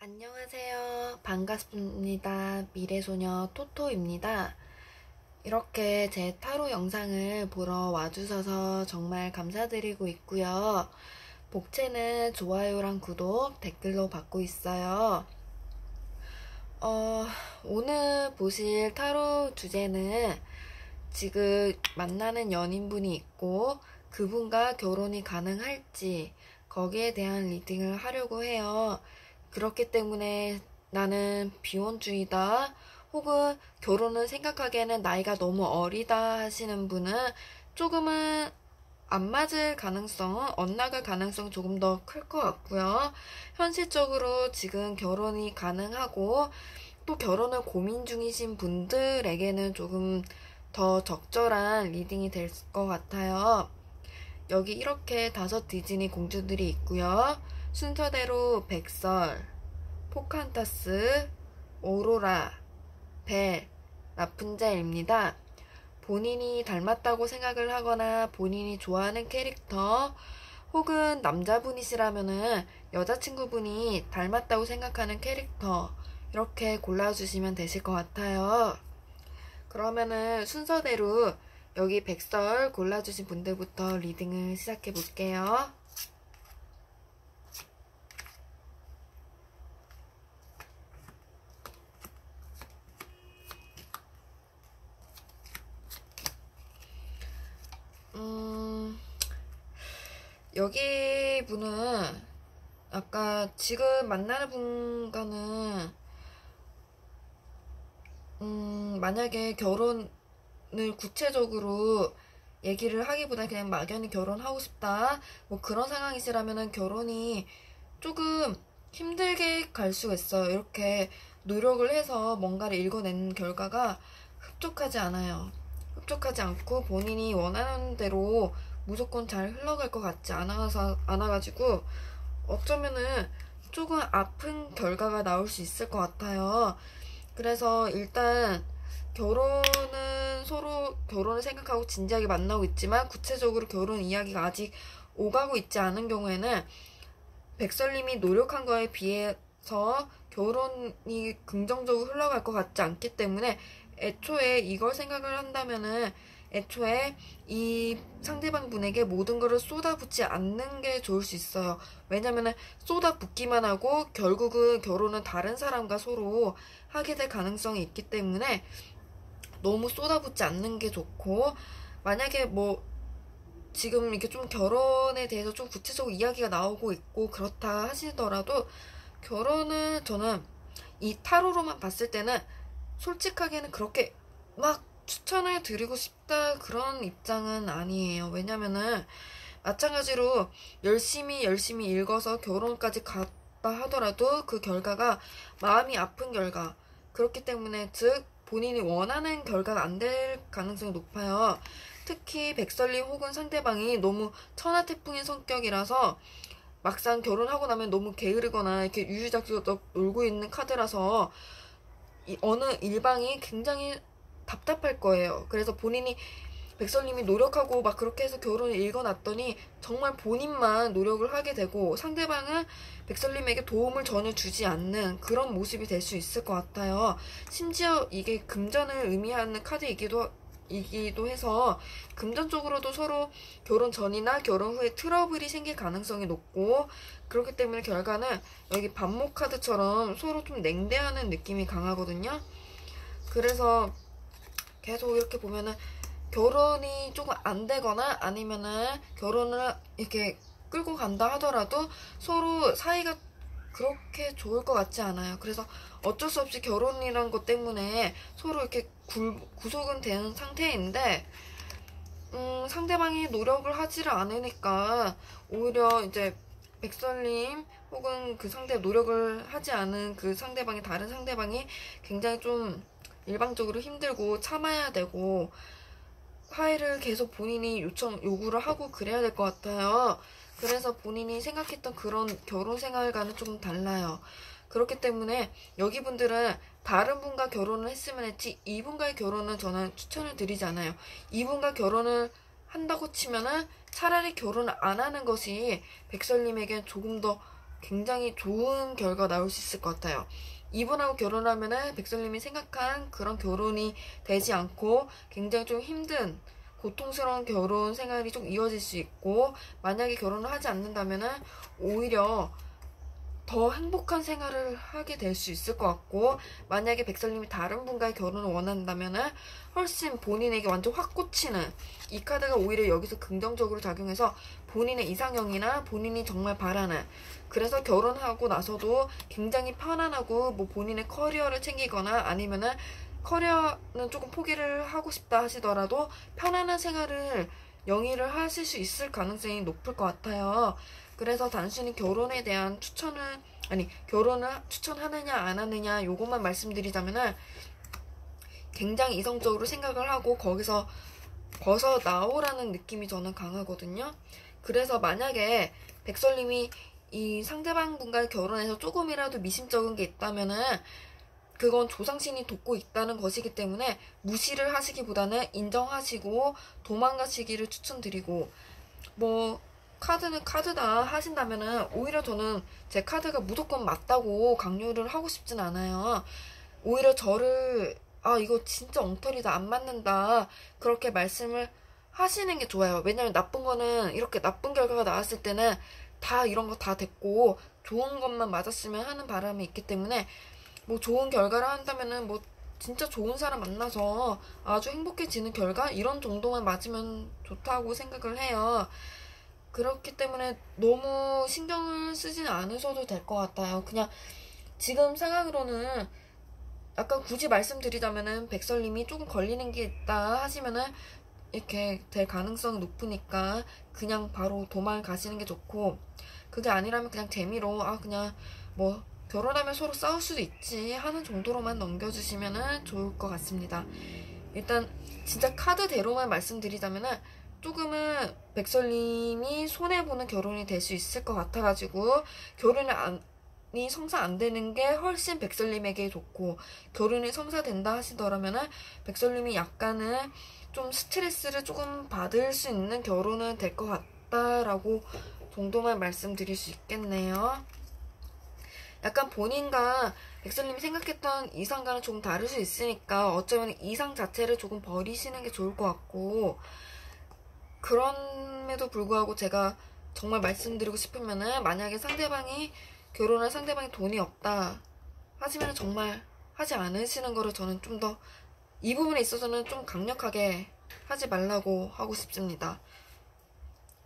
안녕하세요. 반갑습니다. 미래소녀 토토입니다. 이렇게 제 타로 영상을 보러 와주셔서 정말 감사드리고 있고요. 복채는 좋아요랑 구독, 댓글로 받고 있어요. 오늘 보실 타로 주제는 지금 만나는 연인분이 있고 그분과 결혼이 가능할지 거기에 대한 리딩을 하려고 해요. 그렇기 때문에 나는 비혼주의다 혹은 결혼을 생각하기에는 나이가 너무 어리다 하시는 분은 조금은 안 맞을 가능성은 엇나갈 가능성 조금 더 클 것 같고요. 현실적으로 지금 결혼이 가능하고 또 결혼을 고민 중이신 분들에게는 조금 더 적절한 리딩이 될 것 같아요. 여기 이렇게 5 디즈니 공주들이 있고요. 순서대로 백설, 포칸타스, 오로라, 벨, 라푼젤입니다. 본인이 닮았다고 생각을 하거나 본인이 좋아하는 캐릭터 혹은 남자분이시라면은 여자친구분이 닮았다고 생각하는 캐릭터 이렇게 골라주시면 되실 것 같아요. 그러면은 순서대로 여기 백설 골라주신 분들부터 리딩을 시작해 볼게요. 여기 분은 아까 지금 만나는 분과는 만약에 결혼을 구체적으로 얘기를 하기보다 그냥 막연히 결혼하고 싶다 뭐 그런 상황이시라면은 결혼이 조금 힘들게 갈 수가 있어요. 이렇게 노력을 해서 뭔가를 읽어낸 결과가 흡족하지 않아요. 흡족하지 않고 본인이 원하는 대로 무조건 잘 흘러갈 것 같지 않아가지고 어쩌면은 조금 아픈 결과가 나올 수 있을 것 같아요. 그래서 일단 결혼은 서로 결혼을 생각하고 진지하게 만나고 있지만 구체적으로 결혼 이야기가 아직 오가고 있지 않은 경우에는 백설님이 노력한 거에 비해서 결혼이 긍정적으로 흘러갈 것 같지 않기 때문에 애초에 이걸 생각을 한다면은 애초에 이 상대방 분에게 모든 것을 쏟아붓지 않는 게 좋을 수 있어요. 왜냐면은 쏟아붓기만 하고 결국은 결혼은 다른 사람과 서로 하게 될 가능성이 있기 때문에 너무 쏟아붓지 않는 게 좋고, 만약에 뭐 지금 이렇게 좀 결혼에 대해서 좀 구체적으로 이야기가 나오고 있고 그렇다 하시더라도 결혼은 저는 이 타로로만 봤을 때는 솔직하게는 그렇게 막 추천을 드리고 싶다 그런 입장은 아니에요. 왜냐면은 마찬가지로 열심히 읽어서 결혼까지 갔다 하더라도 그 결과가 마음이 아픈 결과, 그렇기 때문에 즉 본인이 원하는 결과가 안 될 가능성이 높아요. 특히 백설님 혹은 상대방이 너무 천하태풍인 성격이라서 막상 결혼하고 나면 너무 게으르거나 이렇게 유유작적 놀고 있는 카드라서 어느 일방이 굉장히 답답할 거예요. 그래서 본인이 백설님이 노력하고 막 그렇게 해서 결혼을 읽어놨더니 정말 본인만 노력을 하게 되고 상대방은 백설님에게 도움을 전혀 주지 않는 그런 모습이 될 수 있을 것 같아요. 심지어 이게 금전을 의미하는 카드이기도 해서 금전적으로도 서로 결혼 전이나 결혼 후에 트러블이 생길 가능성이 높고, 그렇기 때문에 결과는 여기 반목 카드처럼 서로 좀 냉대하는 느낌이 강하거든요. 그래서 계속 이렇게 보면은 결혼이 조금 안 되거나 아니면은 결혼을 이렇게 끌고 간다 하더라도 서로 사이가 그렇게 좋을 것 같지 않아요. 그래서 어쩔 수 없이 결혼이란 것 때문에 서로 이렇게 구속은 되는 상태인데, 상대방이 노력을 하지를 않으니까 오히려 이제 백설님 혹은 그 상대 노력을 하지 않은 그 상대방이, 다른 상대방이 굉장히 좀 일방적으로 힘들고 참아야 되고 화해를 계속 본인이 요구를 하고 그래야 될 것 같아요. 그래서 본인이 생각했던 그런 결혼 생활과는 조금 달라요. 그렇기 때문에 여기 분들은 다른 분과 결혼을 했으면 했지 이분과의 결혼은 저는 추천을 드리지 않아요. 이분과 결혼을 한다고 치면은 차라리 결혼을 안 하는 것이 백설님에겐 조금 더 굉장히 좋은 결과 나올 수 있을 것 같아요. 이분하고 결혼하면은 백설님이 생각한 그런 결혼이 되지 않고 굉장히 좀 힘든 고통스러운 결혼 생활이 좀 이어질 수 있고, 만약에 결혼을 하지 않는다면은 오히려 더 행복한 생활을 하게 될 수 있을 것 같고, 만약에 백설님이 다른 분과의 결혼을 원한다면은 훨씬 본인에게 완전 확 꽂히는, 이 카드가 오히려 여기서 긍정적으로 작용해서 본인의 이상형이나 본인이 정말 바라는, 그래서 결혼하고 나서도 굉장히 편안하고 뭐 본인의 커리어를 챙기거나 아니면은 커리어는 조금 포기를 하고 싶다 하시더라도 편안한 생활을 영위를 하실 수 있을 가능성이 높을 것 같아요. 그래서 단순히 결혼에 대한 추천을, 아니, 결혼을 추천하느냐 안 하느냐 요것만 말씀드리자면은 굉장히 이성적으로 생각을 하고 거기서 벗어나오라는 느낌이 저는 강하거든요. 그래서 만약에 백설님이 이 상대방 분과 결혼해서 조금이라도 미심쩍은 게 있다면은 그건 조상신이 돕고 있다는 것이기 때문에 무시를 하시기보다는 인정하시고 도망가시기를 추천드리고, 뭐 카드는 카드다 하신다면은 오히려 저는 제 카드가 무조건 맞다고 강요를 하고 싶진 않아요. 오히려 저를 이거 진짜 엉터리다 안 맞는다 그렇게 말씀을 하시는 게 좋아요. 왜냐면 나쁜 거는 이렇게 나쁜 결과가 나왔을 때는 다 이런 거 다 됐고 좋은 것만 맞았으면 하는 바람이 있기 때문에, 뭐 좋은 결과를 한다면은 뭐 진짜 좋은 사람 만나서 아주 행복해지는 결과 이런 정도만 맞으면 좋다고 생각을 해요. 그렇기 때문에 너무 신경을 쓰지는 않으셔도 될 것 같아요. 그냥 지금 상황으로는 약간 굳이 말씀드리자면은 백설님이 조금 걸리는 게 있다 하시면은 이렇게 될 가능성이 높으니까 그냥 바로 도망가시는 게 좋고, 그게 아니라면 그냥 재미로 그냥 뭐 결혼하면 서로 싸울 수도 있지 하는 정도로만 넘겨주시면은 좋을 것 같습니다. 일단 진짜 카드대로만 말씀드리자면은 조금은 백설님이 손해보는 결혼이 될 수 있을 것 같아가지고, 결혼이 성사 안 되는 게 훨씬 백설님에게 좋고, 결혼이 성사된다 하시더라면은 백설님이 약간은 좀 스트레스를 조금 받을 수 있는 결혼은 될 것 같다라고 정도만 말씀드릴 수 있겠네요. 약간 본인과 백설님이 생각했던 이상과는 조금 다를 수 있으니까 어쩌면 이상 자체를 조금 버리시는 게 좋을 것 같고, 그럼에도 불구하고 제가 정말 말씀드리고 싶으면은 만약에 결혼할 상대방이 돈이 없다 하시면 정말 하지 않으시는 거를 저는 좀 더 이 부분에 있어서는 좀 강력하게 하지 말라고 하고 싶습니다.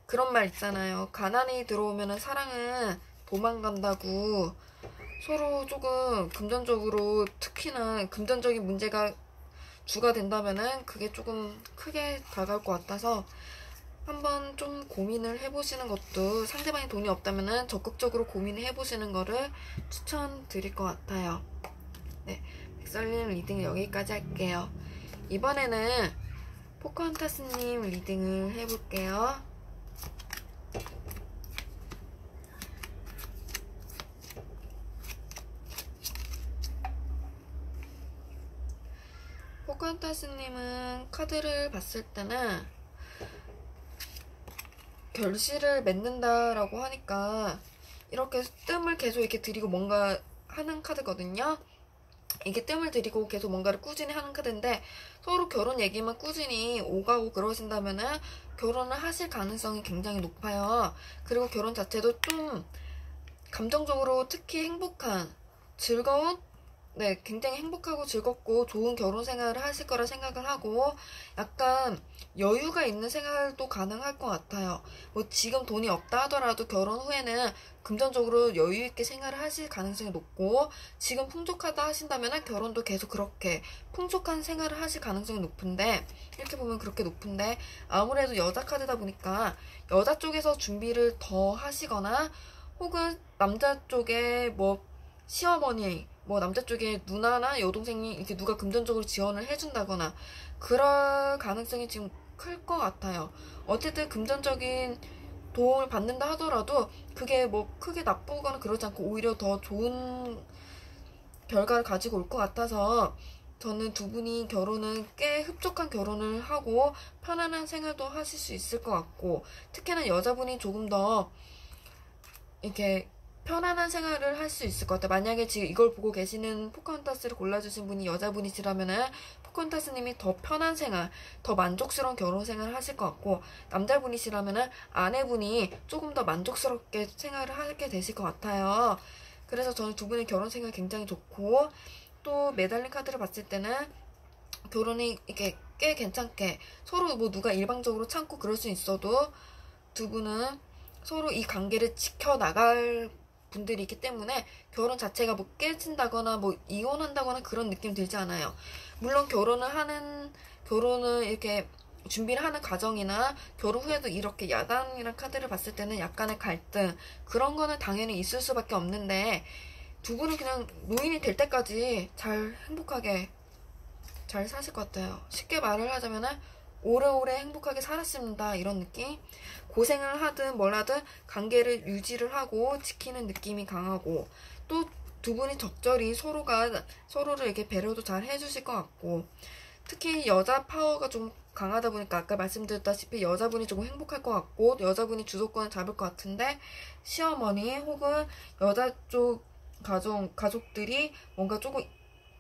그런 말 있잖아요. 가난이 들어오면은 사랑은 도망간다고. 서로 조금 금전적으로, 특히나 금전적인 문제가 주가 된다면은 그게 조금 크게 다가올 것 같아서 한번 좀 고민을 해보시는 것도, 상대방이 돈이 없다면은 적극적으로 고민을 해보시는 거를 추천드릴 것 같아요. 네, 백설님 리딩 여기까지 할게요. 이번에는 포커헌터스님 리딩을 해볼게요. 포커헌터스님은 카드를 봤을 때는 결실을 맺는다라고 하니까 이렇게 뜸을 계속 이렇게 들이고 뭔가 하는 카드거든요. 이게 뜸을 들이고 계속 뭔가를 꾸준히 하는 카드인데, 서로 결혼 얘기만 꾸준히 오가고 그러신다면은 결혼을 하실 가능성이 굉장히 높아요. 그리고 결혼 자체도 좀 감정적으로 특히 행복한, 즐거운, 네, 굉장히 행복하고 즐겁고 좋은 결혼 생활을 하실 거라 생각을 하고, 약간 여유가 있는 생활도 가능할 것 같아요. 뭐 지금 돈이 없다 하더라도 결혼 후에는 금전적으로 여유 있게 생활을 하실 가능성이 높고, 지금 풍족하다 하신다면 결혼도 계속 그렇게 풍족한 생활을 하실 가능성이 높은데, 이렇게 보면 그렇게 높은데, 아무래도 여자 카드다 보니까 여자 쪽에서 준비를 더 하시거나, 혹은 남자 쪽에 뭐 시어머니, 뭐 남자 쪽에 누나나 여동생이 이렇게 누가 금전적으로 지원을 해준다거나 그럴 가능성이 지금 클 것 같아요. 어쨌든 금전적인 도움을 받는다 하더라도 그게 뭐 크게 나쁘거나 그러지 않고 오히려 더 좋은 결과를 가지고 올 것 같아서, 저는 두 분이 결혼은 꽤 흡족한 결혼을 하고 편안한 생활도 하실 수 있을 것 같고, 특히나 여자분이 조금 더 이렇게 편안한 생활을 할 수 있을 것 같아요. 만약에 지금 이걸 보고 계시는 포카혼타스를 골라주신 분이 여자분이시라면은 포카혼타스님이 더 편한 생활, 더 만족스러운 결혼 생활을 하실 것 같고, 남자분이시라면은 아내분이 조금 더 만족스럽게 생활을 하게 되실 것 같아요. 그래서 저는 두 분의 결혼 생활 굉장히 좋고, 또 매달린 카드를 봤을 때는 결혼이 이렇게 꽤 괜찮게 서로 뭐 누가 일방적으로 참고 그럴 수 있어도 두 분은 서로 이 관계를 지켜나갈 분들이 있기 때문에 결혼 자체가 뭐 깨진다거나 뭐 이혼한다거나 그런 느낌 들지 않아요. 물론 결혼을 이렇게 준비를 하는 과정이나 결혼 후에도 이렇게 야당이란 카드를 봤을 때는 약간의 갈등 그런 거는 당연히 있을 수밖에 없는데 두 분은 그냥 노인이 될 때까지 잘 행복하게 잘 사실 것 같아요. 쉽게 말을 하자면은 오래오래 행복하게 살았습니다. 이런 느낌. 고생을 하든 뭘 하든 관계를 유지를 하고 지키는 느낌이 강하고 또 두 분이 적절히 서로를 이렇게 배려도 잘 해주실 것 같고 특히 여자 파워가 좀 강하다 보니까 아까 말씀드렸다시피 여자분이 조금 행복할 것 같고 여자분이 주도권을 잡을 것 같은데 시어머니 혹은 여자 쪽 가족들이 뭔가 조금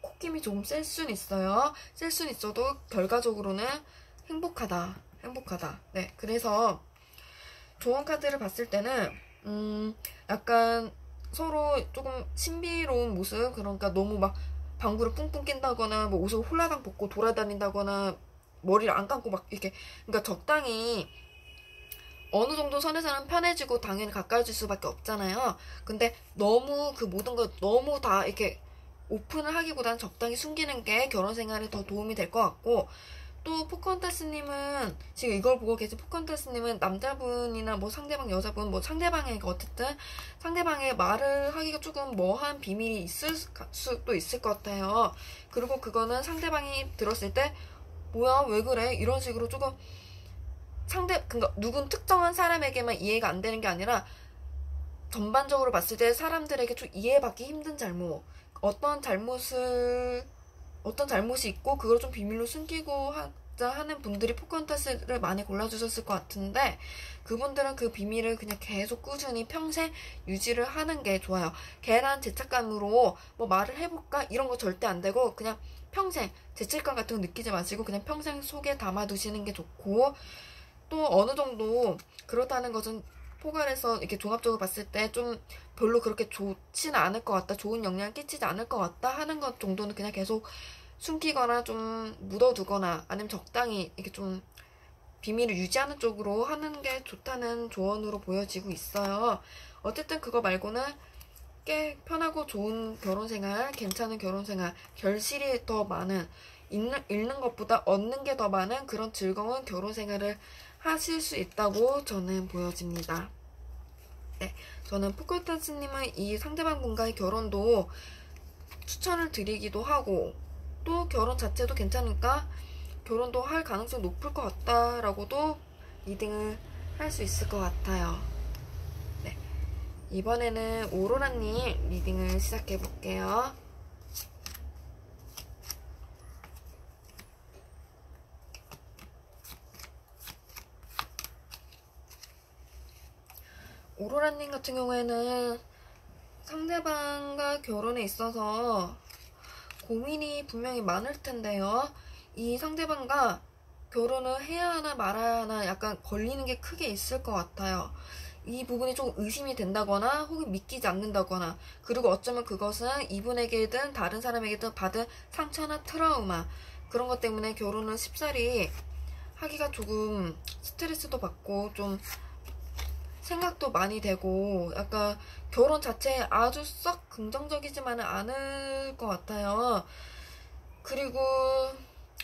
콧김이 조금 셀 순 있어요. 셀 순 있어도 결과적으로는 행복하다. 네, 그래서 좋은 카드를 봤을 때는 약간 서로 조금 신비로운 모습 그러니까 너무 막 방구를 뿡뿡 낀다거나 뭐 옷을 홀라당 벗고 돌아다닌다거나 머리를 안 감고 막 이렇게 그러니까 적당히 어느 정도 선에서는 편해지고 당연히 가까워질 수밖에 없잖아요. 근데 너무 그 모든 걸 너무 다 이렇게 오픈을 하기보다는 적당히 숨기는 게 결혼 생활에 더 도움이 될 것 같고 또 포카혼타스님은 지금 이걸 보고 계신 포카혼타스님은 남자분이나 뭐 상대방 여자분 뭐 상대방에게 어쨌든 상대방의 말을 하기가 조금 뭐한 비밀이 있을 수도 있을 것 같아요. 그리고 그거는 상대방이 들었을 때 뭐야 왜 그래 이런 식으로 조금 그러니까 누군 특정한 사람에게만 이해가 안 되는 게 아니라 전반적으로 봤을 때 사람들에게 좀 이해받기 힘든 잘못 어떤 잘못이 있고 그걸 좀 비밀로 숨기고 하자 하는 분들이 포카혼타스를 많이 골라주셨을 것 같은데 그분들은 그 비밀을 그냥 계속 꾸준히 평생 유지를 하는 게 좋아요. 괜한 죄책감으로 뭐 말을 해볼까 이런 거 절대 안 되고 그냥 평생 죄책감 같은 거 느끼지 마시고 그냥 평생 속에 담아두시는 게 좋고 또 어느 정도 그렇다는 것은 포괄해서 이렇게 종합적으로 봤을 때 좀 별로 그렇게 좋지는 않을 것 같다. 좋은 영향을 끼치지 않을 것 같다 하는 것 정도는 그냥 계속 숨기거나 좀 묻어두거나 아니면 적당히 이렇게 좀 비밀을 유지하는 쪽으로 하는 게 좋다는 조언으로 보여지고 있어요. 어쨌든 그거 말고는 꽤 편하고 좋은 결혼생활, 괜찮은 결혼생활, 결실이 더 많은, 잃는 것보다 얻는 게 더 많은 그런 즐거운 결혼생활을 하실 수 있다고 저는 보여집니다. 네, 저는 포카혼타스님은 이 상대방 분과의 결혼도 추천을 드리기도 하고 또 결혼 자체도 괜찮으니까 결혼도 할 가능성이 높을 것 같다라고도 리딩을 할 수 있을 것 같아요. 네, 이번에는 오로라님 리딩을 시작해 볼게요. 오로라님 같은 경우에는 상대방과 결혼에 있어서 고민이 분명히 많을 텐데요. 이 상대방과 결혼을 해야 하나 말아야 하나 약간 걸리는 게 크게 있을 것 같아요. 이 부분이 좀 의심이 된다거나 혹은 믿기지 않는다거나 그리고 어쩌면 그것은 이분에게든 다른 사람에게든 받은 상처나 트라우마 그런 것 때문에 결혼을 쉽사리 하기가 조금 스트레스도 받고 좀 생각도 많이 되고 약간 결혼 자체에 아주 썩 긍정적이지만은 않을 것 같아요. 그리고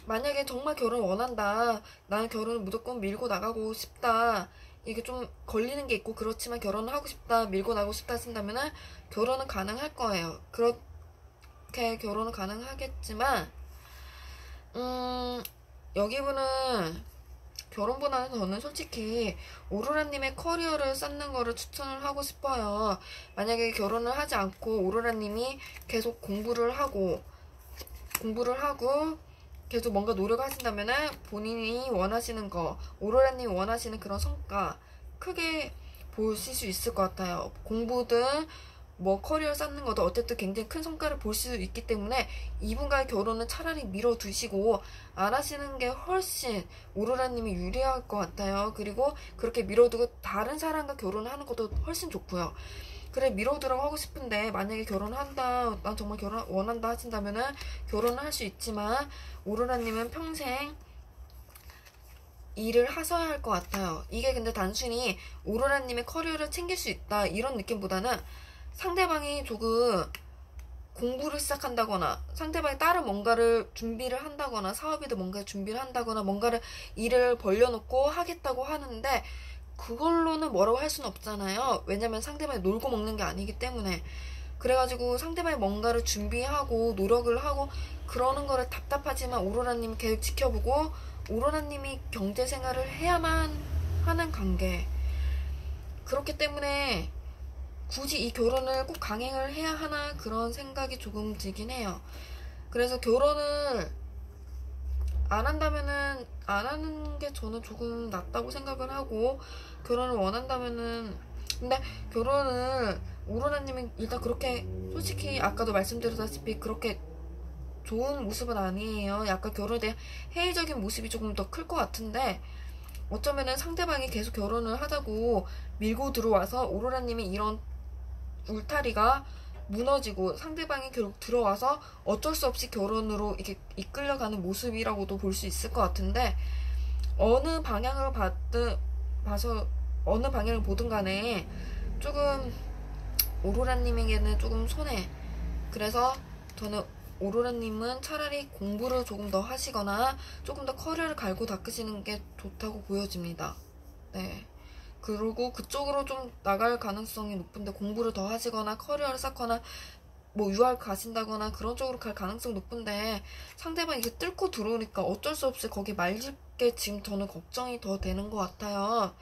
만약에 정말 결혼 원한다. 나는 결혼을 무조건 밀고 나가고 싶다. 이게 좀 걸리는 게 있고 그렇지만 결혼을 하고 싶다. 밀고 나가고 싶다 하신다면은 결혼은 가능할 거예요. 그렇게 결혼은 가능하겠지만 여기분은 결혼보다는 저는 솔직히 오로라님의 커리어를 쌓는 거를 추천을 하고 싶어요. 만약에 결혼을 하지 않고 오로라님이 계속 공부를 하고 계속 뭔가 노력을 하신다면은 본인이 원하시는 거, 오로라님이 원하시는 그런 성과 크게 보실 수 있을 것 같아요. 공부든 뭐 커리어 쌓는 것도 어쨌든 굉장히 큰 성과를 볼 수 있기 때문에 이분과의 결혼은 차라리 미뤄두시고 안 하시는 게 훨씬 오로라님이 유리할 것 같아요. 그리고 그렇게 미뤄두고 다른 사람과 결혼하는 것도 훨씬 좋고요. 그래, 미뤄두라고 하고 싶은데 만약에 결혼한다, 난 정말 결혼 원한다 하신다면은 결혼을 할 수 있지만 오로라님은 평생 일을 하셔야 할 것 같아요. 이게 근데 단순히 오로라님의 커리어를 챙길 수 있다 이런 느낌보다는 상대방이 조금 공부를 시작한다거나 상대방이 다른 뭔가를 준비를 한다거나 사업에도 뭔가 준비를 한다거나 뭔가를 일을 벌려놓고 하겠다고 하는데 그걸로는 뭐라고 할 수는 없잖아요. 왜냐면 상대방이 놀고 먹는 게 아니기 때문에. 그래가지고 상대방이 뭔가를 준비하고 노력을 하고 그러는 거를 답답하지만 오로라님이 계속 지켜보고 오로라님이 경제생활을 해야만 하는 관계. 그렇기 때문에 굳이 이 결혼을 꼭 강행을 해야 하나 그런 생각이 조금 들긴 해요. 그래서 결혼을 안 한다면은 안 하는 게 저는 조금 낫다고 생각을 하고 결혼을 원한다면은 근데 결혼을 오로라님은 일단 그렇게 솔직히 아까도 말씀드렸다시피 그렇게 좋은 모습은 아니에요. 약간 결혼에 대한 회의적인 모습이 조금 더 클 것 같은데 어쩌면은 상대방이 계속 결혼을 하자고 밀고 들어와서 오로라님이 이런 울타리가 무너지고 상대방이 결국 들어와서 어쩔 수 없이 결혼으로 이렇게 이끌려가는 모습이라고도 볼 수 있을 것 같은데 어느 방향으로 봐서 어느 방향을 보든 간에 조금 오로라님에게는 조금 손해. 그래서 저는 오로라님은 차라리 공부를 조금 더 하시거나 조금 더 커리어를 갈고 닦으시는 게 좋다고 보여집니다. 네. 그리고 그쪽으로 좀 나갈 가능성이 높은데 공부를 더 하시거나 커리어를 쌓거나 뭐 유학 가신다거나 그런 쪽으로 갈 가능성이 높은데 상대방이 이게 뚫고 들어오니까 어쩔 수 없이 거기 말릴 게 지금 저는 걱정이 더 되는 것 같아요.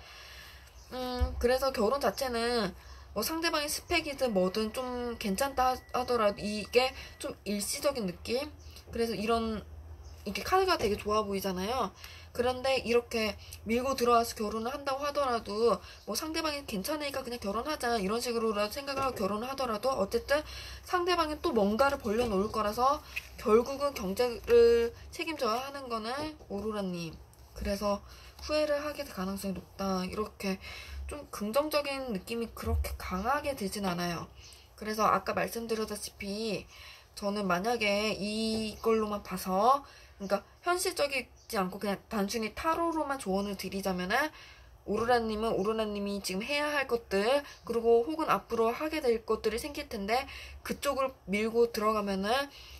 그래서 결혼 자체는 뭐 상대방의 스펙이든 뭐든 좀 괜찮다 하더라도 이게 좀 일시적인 느낌? 그래서 이렇게 카드가 되게 좋아 보이잖아요. 그런데 이렇게 밀고 들어와서 결혼을 한다고 하더라도 뭐 상대방이 괜찮으니까 그냥 결혼하자 이런 식으로라도 생각을 하고 결혼을 하더라도 어쨌든 상대방이 또 뭔가를 벌려놓을 거라서 결국은 경제를 책임져야 하는 거는 오로라님. 그래서 후회를 하게 될 가능성이 높다. 이렇게 좀 긍정적인 느낌이 그렇게 강하게 들진 않아요. 그래서 아까 말씀드렸다시피 저는 만약에 이걸로만 봐서 그러니까 현실적이지 않고 그냥 단순히 타로로만 조언을 드리자면은 오로라님이 지금 해야 할 것들 그리고 혹은 앞으로 하게 될 것들이 생길 텐데 그쪽을 밀고 들어가면은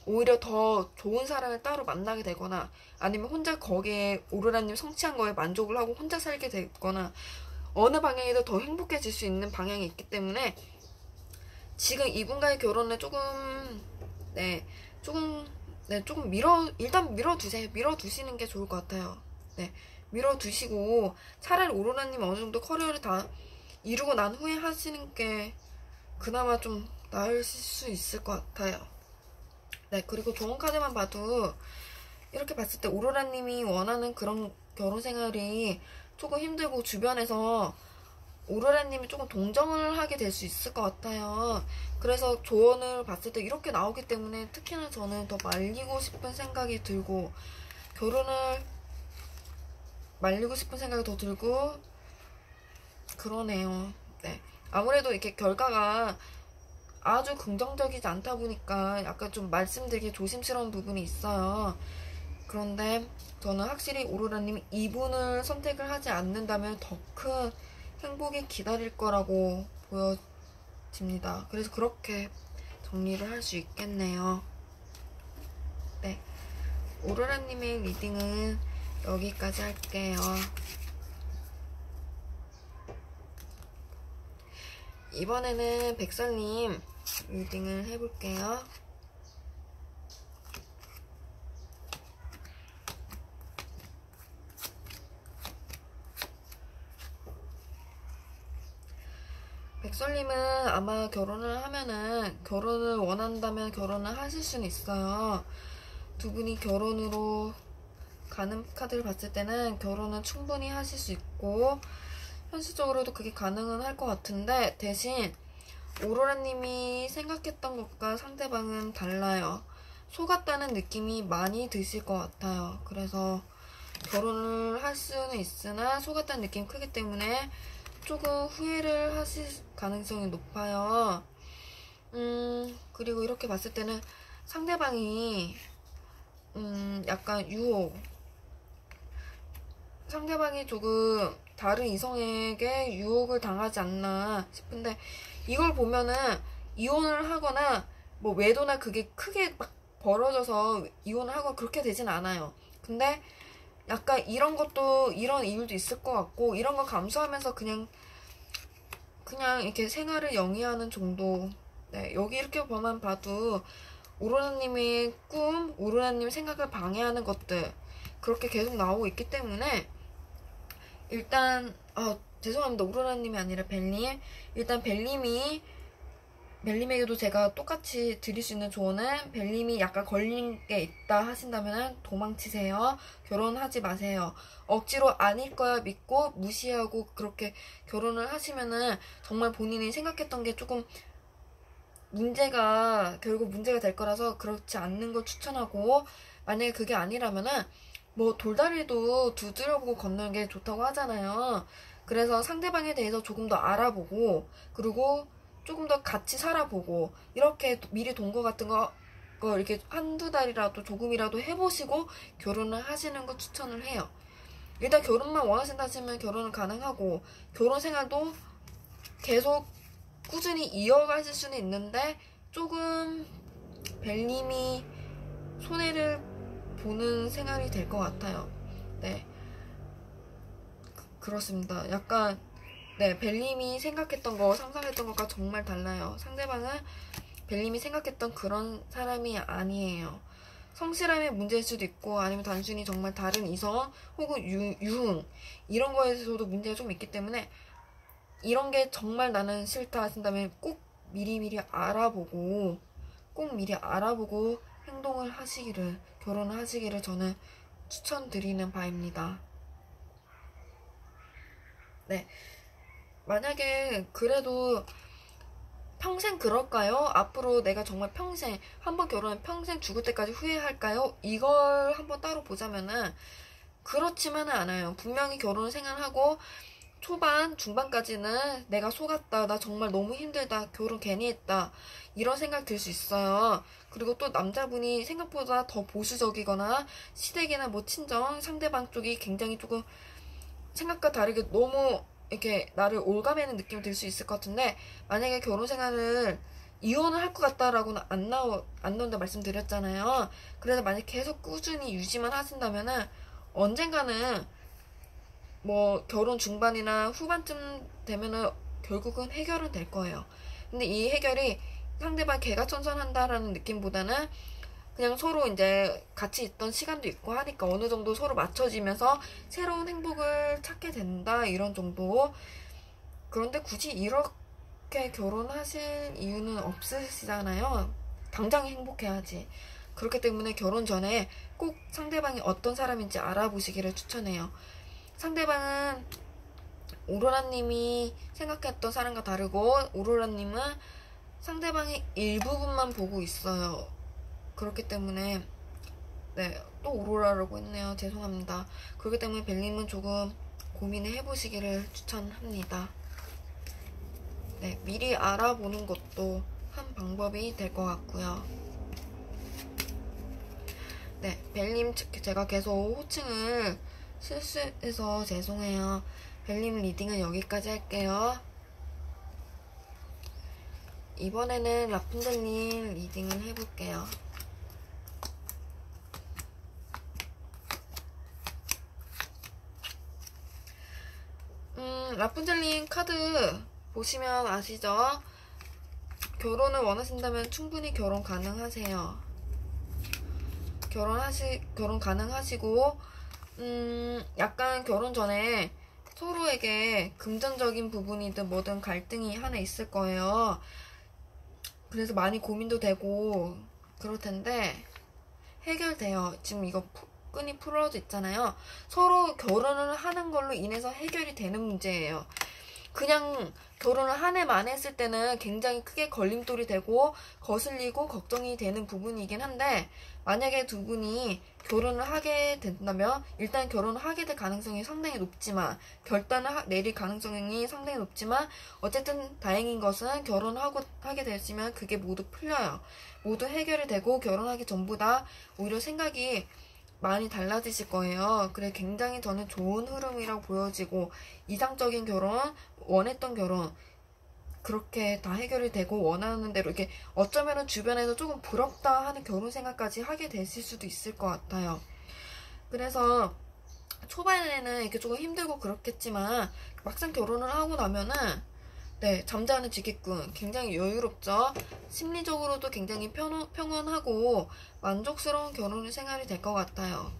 오히려 더 좋은 사람을 따로 만나게 되거나 아니면 혼자 거기에 오로라님 성취한 거에 만족을 하고 혼자 살게 되거나 어느 방향이든 더 행복해질 수 있는 방향이 있기 때문에 지금 이분과의 결혼을 조금 일단 밀어두세요. 밀어두시는 게 좋을 것 같아요. 네. 밀어두시고, 차라리 오로라님 어느 정도 커리어를 다 이루고 난 후에 하시는 게 그나마 좀 나을 수 있을 것 같아요. 네. 그리고 좋은 카드만 봐도, 이렇게 봤을 때 오로라님이 원하는 그런 결혼 생활이 조금 힘들고 주변에서 오로라님이 조금 동정을 하게 될 수 있을 것 같아요. 그래서 조언을 봤을 때 이렇게 나오기 때문에 특히나 저는 더 말리고 싶은 생각이 들고 결혼을 말리고 싶은 생각이 더 들고 그러네요. 네. 아무래도 이렇게 결과가 아주 긍정적이지 않다 보니까 약간 좀 말씀드리기 조심스러운 부분이 있어요. 그런데 저는 확실히 오로라님이 이분을 선택을 하지 않는다면 더 큰 행복이 기다릴 거라고 보여집니다. 그래서 그렇게 정리를 할 수 있겠네요. 네. 오로라님의 리딩은 여기까지 할게요. 이번에는 백설님 리딩을 해볼게요. 백설님은 아마 결혼을 원한다면 결혼을 하실 수는 있어요. 두 분이 결혼으로 가는 카드를 봤을 때는 결혼은 충분히 하실 수 있고 현실적으로도 그게 가능은 할 것 같은데 대신 오로라님이 생각했던 것과 상대방은 달라요. 속았다는 느낌이 많이 드실 것 같아요. 그래서 결혼을 할 수는 있으나 속았다는 느낌이 크기 때문에 조금 후회를 하실 가능성이 높아요. 그리고 이렇게 봤을 때는 상대방이 약간 상대방이 조금 다른 이성에게 유혹을 당하지 않나 싶은데, 이걸 보면은 이혼을 하거나 뭐 외도나 그게 크게 막 벌어져서 이혼을 하거나 그렇게 되진 않아요. 근데 약간 이런 것도 이런 이유도 있을 것 같고, 이런 거 감수하면서 그냥 이렇게 생활을 영위하는 정도. 네, 여기 이렇게 보면 봐도 오로라님의 꿈, 오로라님의 생각을 방해하는 것들 그렇게 계속 나오고 있기 때문에, 일단 죄송합니다. 오로라님이 아니라 벨님. 일단 벨님에게도 제가 똑같이 드릴 수 있는 조언은, 벨님이 약간 걸린 게 있다 하신다면 도망치세요. 결혼하지 마세요. 억지로 아닐 거야 믿고 무시하고 그렇게 결혼을 하시면은 정말 본인이 생각했던 게 조금 결국 문제가 될 거라서 그렇지 않는 걸 추천하고, 만약에 그게 아니라면은 뭐 돌다리도 두드려보고 걷는 게 좋다고 하잖아요. 그래서 상대방에 대해서 조금 더 알아보고, 그리고 조금 더 같이 살아보고, 이렇게 미리 동거 같은 거 이렇게 한두 달이라도 조금이라도 해보시고 결혼을 하시는 거 추천을 해요. 일단 결혼만 원하신다 하시면 결혼은 가능하고, 결혼 생활도 계속 꾸준히 이어가실 수는 있는데 조금 벨님이 손해를 보는 생활이 될 것 같아요. 네, 그렇습니다. 약간 벨님이 생각했던 거, 상상했던 것과 정말 달라요. 상대방은 벨님이 생각했던 그런 사람이 아니에요. 성실함의 문제일 수도 있고, 아니면 단순히 정말 다른 이성 혹은 유흥 이런 거에서도 문제가 좀 있기 때문에, 이런 게 정말 나는 싫다 하신다면 꼭 미리 알아보고 행동을 하시기를, 결혼을 하시기를 저는 추천드리는 바입니다. 네, 만약에 그래도 평생 그럴까요? 앞으로 내가 정말 평생, 한번 결혼하면 평생 죽을 때까지 후회할까요? 이걸 한번 따로 보자면은 그렇지만은 않아요. 분명히 결혼 생활하고 초반, 중반까지는 내가 속았다, 나 정말 너무 힘들다, 결혼 괜히 했다, 이런 생각 들 수 있어요. 그리고 또 남자분이 생각보다 더 보수적이거나 시댁이나 뭐 친정, 상대방 쪽이 굉장히 조금 생각과 다르게 너무 이렇게 나를 올가매는 느낌이 들 수 있을 것 같은데, 만약에 결혼 생활을 이혼을 할 것 같다라고는 안 나온다 말씀드렸잖아요. 그래서 만약 계속 꾸준히 유지만 하신다면은 언젠가는 뭐 결혼 중반이나 후반쯤 되면은 결국은 해결은 될 거예요. 근데 이 해결이 상대방 개가천선한다라는 느낌보다는 그냥 서로 이제 같이 있던 시간도 있고 하니까 어느 정도 서로 맞춰지면서 새로운 행복을 찾게 된다, 이런 정도. 그런데 굳이 이렇게 결혼하실 이유는 없으시잖아요. 당장 행복해야지. 그렇기 때문에 결혼 전에 꼭 상대방이 어떤 사람인지 알아보시기를 추천해요. 상대방은 오로라님이 생각했던 사람과 다르고, 오로라님은 상대방의 일부분만 보고 있어요. 그렇기 때문에 또 오로라라고 했네요. 죄송합니다. 그렇기 때문에 벨님은 조금 고민을 해보시기를 추천합니다. 미리 알아보는 것도 한 방법이 될 것 같고요. 벨님, 제가 계속 호칭을 실수해서 죄송해요. 벨님 리딩은 여기까지 할게요. 이번에는 라푼젤님 리딩을 해볼게요. 라푼젤님 카드 보시면 아시죠? 결혼을 원하신다면 충분히 결혼 가능하세요. 결혼 가능하시고, 약간 결혼 전에 서로에게 금전적인 부분이든 뭐든 갈등이 하나 있을 거예요. 그래서 많이 고민도 되고 그럴 텐데 해결돼요. 지금 이거 끈이 풀어져 있잖아요. 서로 결혼을 하는 걸로 인해서 해결이 되는 문제예요. 그냥 결혼을 한 해 만에 했을 때는 굉장히 크게 걸림돌이 되고 거슬리고 걱정이 되는 부분이긴 한데, 만약에 두 분이 결혼을 하게 된다면 일단 결혼을 하게 될 가능성이 상당히 높지만, 결단을 내릴 가능성이 상당히 높지만, 어쨌든 다행인 것은 결혼하고 하게 되시면 그게 모두 풀려요. 모두 해결이 되고 결혼하기 전보다 오히려 생각이 많이 달라지실 거예요. 그래, 굉장히 저는 좋은 흐름이라고 보여지고, 이상적인 결혼, 원했던 결혼, 그렇게 다 해결이 되고 원하는 대로, 이렇게 어쩌면은 주변에서 조금 부럽다 하는 결혼 생각까지 하게 되실 수도 있을 것 같아요. 그래서 초반에는 이렇게 조금 힘들고 그렇겠지만, 막상 결혼을 하고 나면은, 네, 잠자는 지기꾼 굉장히 여유롭죠. 심리적으로도 굉장히 평온하고 만족스러운 결혼 생활이 될 것 같아요.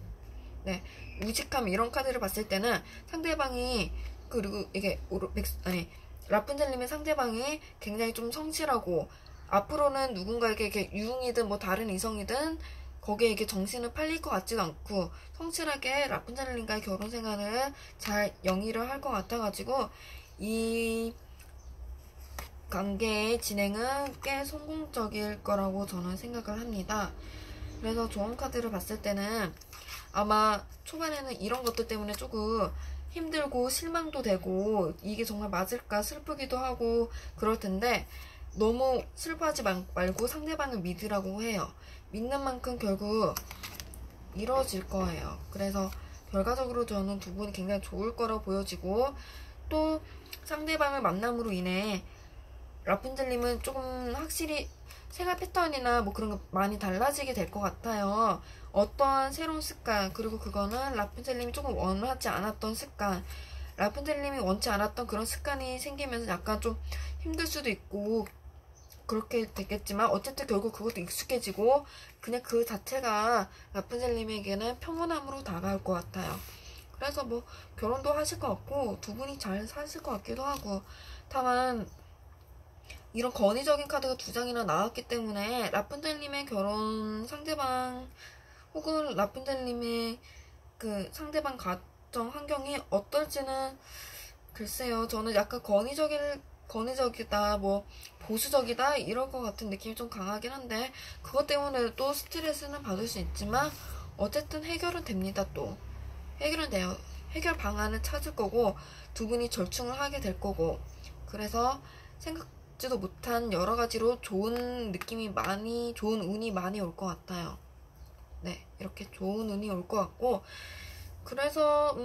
네, 우직함 이런 카드를 봤을 때는 상대방이, 그리고 이게 라푼젤님의 상대방이 굉장히 좀 성실하고, 앞으로는 누군가에게 이렇게 유흥이든 뭐 다른 이성이든 거기에 이렇게 정신을 팔릴 것 같지도 않고 성실하게 라푼젤님과의 결혼 생활을 잘 영위를 할 것 같아가지고, 이 관계의 진행은 꽤 성공적일 거라고 저는 생각을 합니다. 그래서 좋은 카드를 봤을 때는 아마 초반에는 이런 것들 때문에 조금 힘들고 실망도 되고 이게 정말 맞을까 슬프기도 하고 그럴 텐데, 너무 슬퍼하지 말고 상대방을 믿으라고 해요. 믿는 만큼 결국 이루어질 거예요. 그래서 결과적으로 저는 두 분이 굉장히 좋을 거라고 보여지고, 또 상대방을 만남으로 인해 라푼젤님은 조금 확실히 생활 패턴이나 뭐 그런 거 많이 달라지게 될 것 같아요. 어떠한 새로운 습관, 그리고 그거는 라푼젤님이 조금 원하지 않았던 습관, 라푼젤님이 원치 않았던 그런 습관이 생기면서 약간 좀 힘들 수도 있고 그렇게 됐겠지만, 어쨌든 결국 그것도 익숙해지고 그냥 그 자체가 라푼젤님에게는 평온함으로 다가올 것 같아요. 그래서 뭐 결혼도 하실 것 같고 두 분이 잘 사실 것 같기도 하고, 다만 이런 건의적인 카드가 두 장이나 나왔기 때문에 라푼젤님의 결혼 상대방 혹은 라푼젤님의 그 상대방 가정 환경이 어떨지는 글쎄요. 저는 약간 건의적이다, 뭐 보수적이다 이럴 것 같은 느낌이 좀 강하긴 한데, 그것 때문에 또 스트레스는 받을 수 있지만 어쨌든 해결은 됩니다. 또 해결은 돼요. 해결 방안을 찾을 거고 두 분이 절충을 하게 될 거고, 그래서 생각지도 못한 여러 가지로 좋은 좋은 운이 많이 올 것 같아요. 네, 이렇게 좋은 운이 올 것 같고, 그래서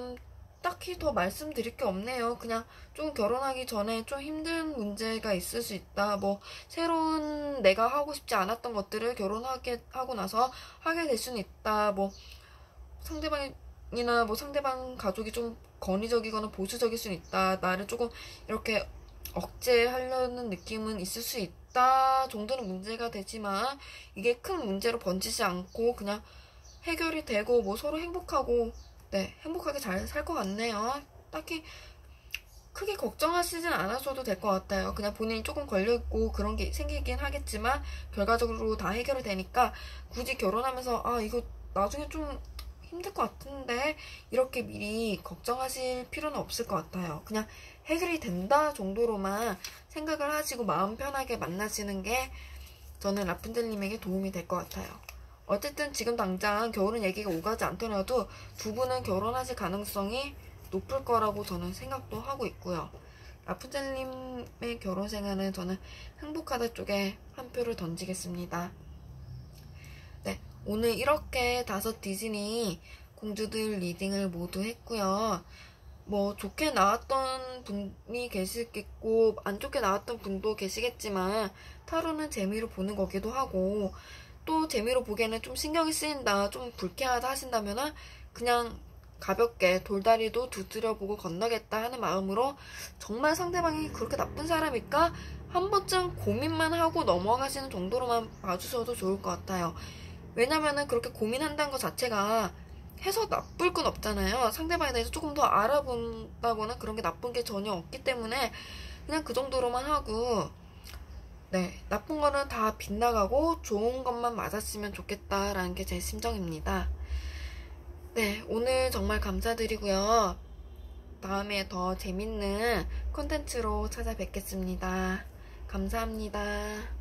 딱히 더 말씀드릴 게 없네요. 그냥 좀 결혼하기 전에 좀 힘든 문제가 있을 수 있다. 뭐 새로운 내가 하고 싶지 않았던 것들을 하고 나서 하게 될 수는 있다. 뭐 상대방이나 뭐 상대방 가족이 좀 권위적이거나 보수적일 수는 있다. 나를 조금 이렇게 억제하려는 느낌은 있을 수 있다 정도는 문제가 되지만, 이게 큰 문제로 번지지 않고 그냥 해결이 되고 뭐 서로 행복하고, 네, 행복하게 잘 살 것 같네요. 딱히 크게 걱정하시진 않으셔도 될 것 같아요. 그냥 본인이 조금 걸려있고 그런 게 생기긴 하겠지만 결과적으로 다 해결이 되니까, 굳이 결혼하면서 이거 나중에 좀 힘들 것 같은데 이렇게 미리 걱정하실 필요는 없을 것 같아요. 그냥 해결이 된다 정도로만 생각을 하시고 마음 편하게 만나시는 게 저는 라푼젤님에게 도움이 될 것 같아요. 어쨌든 지금 당장 결혼 얘기가 오가지 않더라도 두 분은 결혼하실 가능성이 높을 거라고 저는 생각도 하고 있고요. 라푼젤님의 결혼 생활은 저는 행복하다 쪽에 한 표를 던지겠습니다. 네, 오늘 이렇게 5 디즈니 공주들 리딩을 모두 했고요. 뭐 좋게 나왔던 분이 계시겠고 안 좋게 나왔던 분도 계시겠지만, 타로는 재미로 보는 거기도 하고, 또 재미로 보기에는 좀 신경이 쓰인다, 좀 불쾌하다 하신다면은 그냥 가볍게 돌다리도 두드려보고 건너겠다 하는 마음으로, 정말 상대방이 그렇게 나쁜 사람일까 한 번쯤 고민만 하고 넘어가시는 정도로만 봐주셔도 좋을 것 같아요. 왜냐면은 그렇게 고민한다는 것 자체가 해서 나쁠 건 없잖아요. 상대방에 대해서 조금 더 알아본다거나 그런 게 나쁜 게 전혀 없기 때문에 그냥 그 정도로만 하고, 네, 나쁜 거는 다 빗나가고 좋은 것만 맞았으면 좋겠다라는 게 제 심정입니다. 네, 오늘 정말 감사드리고요. 다음에 더 재밌는 콘텐츠로 찾아뵙겠습니다. 감사합니다.